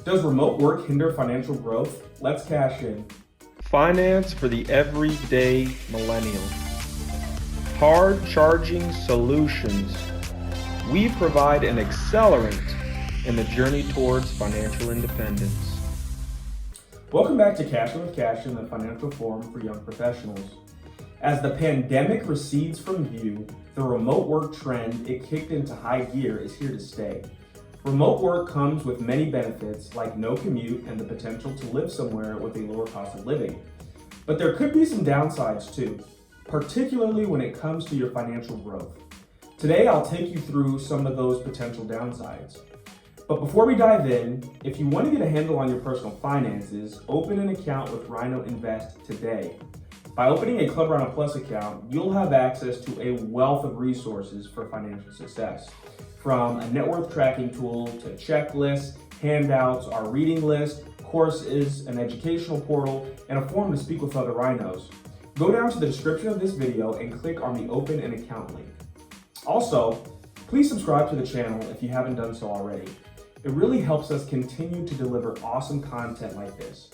Does remote work hinder financial growth? Let's cash in. Finance for the everyday millennial. Hard charging solutions. We provide an accelerant in the journey towards financial independence. Welcome back to Cash In with Cassian, the financial forum for young professionals. As the pandemic recedes from view, the remote work trend it kicked into high gear is here to stay. Remote work comes with many benefits like no commute and the potential to live somewhere with a lower cost of living. But there could be some downsides too, particularly when it comes to your financial growth. Today, I'll take you through some of those potential downsides. But before we dive in, if you want to get a handle on your personal finances, open an account with RINO INVEST today. By opening a Club RINO Plus account, you'll have access to a wealth of resources for financial success. From a net worth tracking tool to checklists, handouts, our reading list, courses, an educational portal, and a forum to speak with other RINOs. Go down to the description of this video and click on the Open an Account link. Also, please subscribe to the channel if you haven't done so already. It really helps us continue to deliver awesome content like this.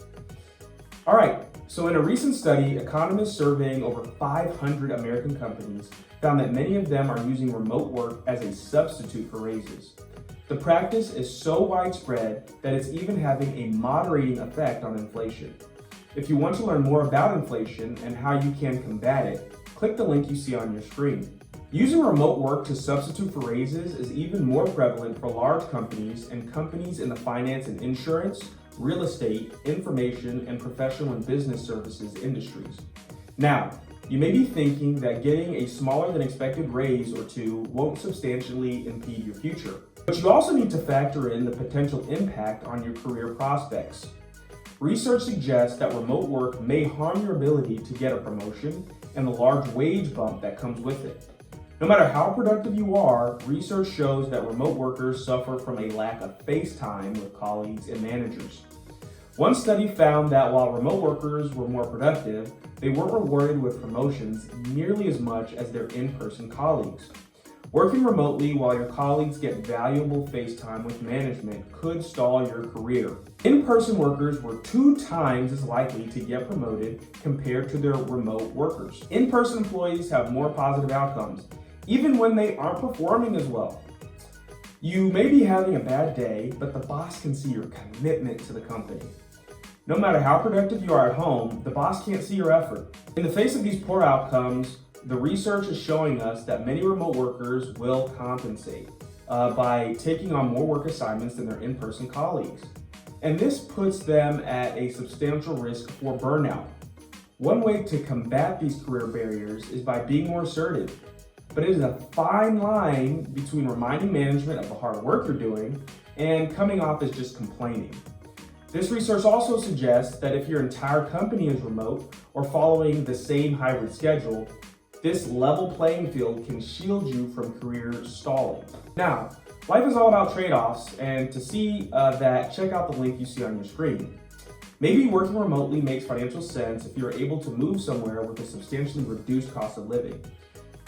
All right, so in a recent study, Economists surveying over 500 American companies found that many of them are using remote work as a substitute for raises. The practice is so widespread that it's even having a moderating effect on inflation. If you want to learn more about inflation and how you can combat it, click the link you see on your screen. Using remote work to substitute for raises is even more prevalent for large companies and companies in the finance and insurance, real estate, information, and professional and business services industries. Now, you may be thinking that getting a smaller than expected raise or two won't substantially impede your future. But you also need to factor in the potential impact on your career prospects. Research suggests that remote work may harm your ability to get a promotion and the large wage bump that comes with it. No matter how productive you are, research shows that remote workers suffer from a lack of face time with colleagues and managers. One study found that while remote workers were more productive, they weren't rewarded with promotions nearly as much as their in-person colleagues. Working remotely while your colleagues get valuable face time with management could stall your career. In-person workers were 2 times as likely to get promoted compared to their remote workers. In-person employees have more positive outcomes, even when they aren't performing as well. You may be having a bad day, but the boss can see your commitment to the company. No matter how productive you are at home, the boss can't see your effort. In the face of these poor outcomes, the research is showing us that many remote workers will compensate by taking on more work assignments than their in-person colleagues. And this puts them at a substantial risk for burnout. One way to combat these career barriers is by being more assertive. But it is a fine line between reminding management of the hard work you're doing and coming off as just complaining. This research also suggests that if your entire company is remote or following the same hybrid schedule, this level playing field can shield you from career stalling. Now, life is all about trade-offs, and to see that, check out the link you see on your screen. Maybe working remotely makes financial sense if you're able to move somewhere with a substantially reduced cost of living.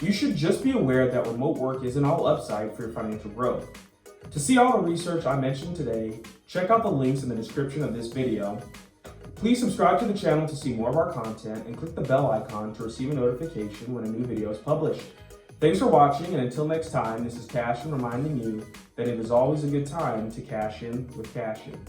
You should just be aware that remote work isn't all upside for your financial growth. To see all the research I mentioned today, check out the links in the description of this video. Please subscribe to the channel to see more of our content and click the bell icon to receive a notification when a new video is published. Thanks for watching, and until next time, this is Cassian reminding you that it is always a good time to cash in with Cassian.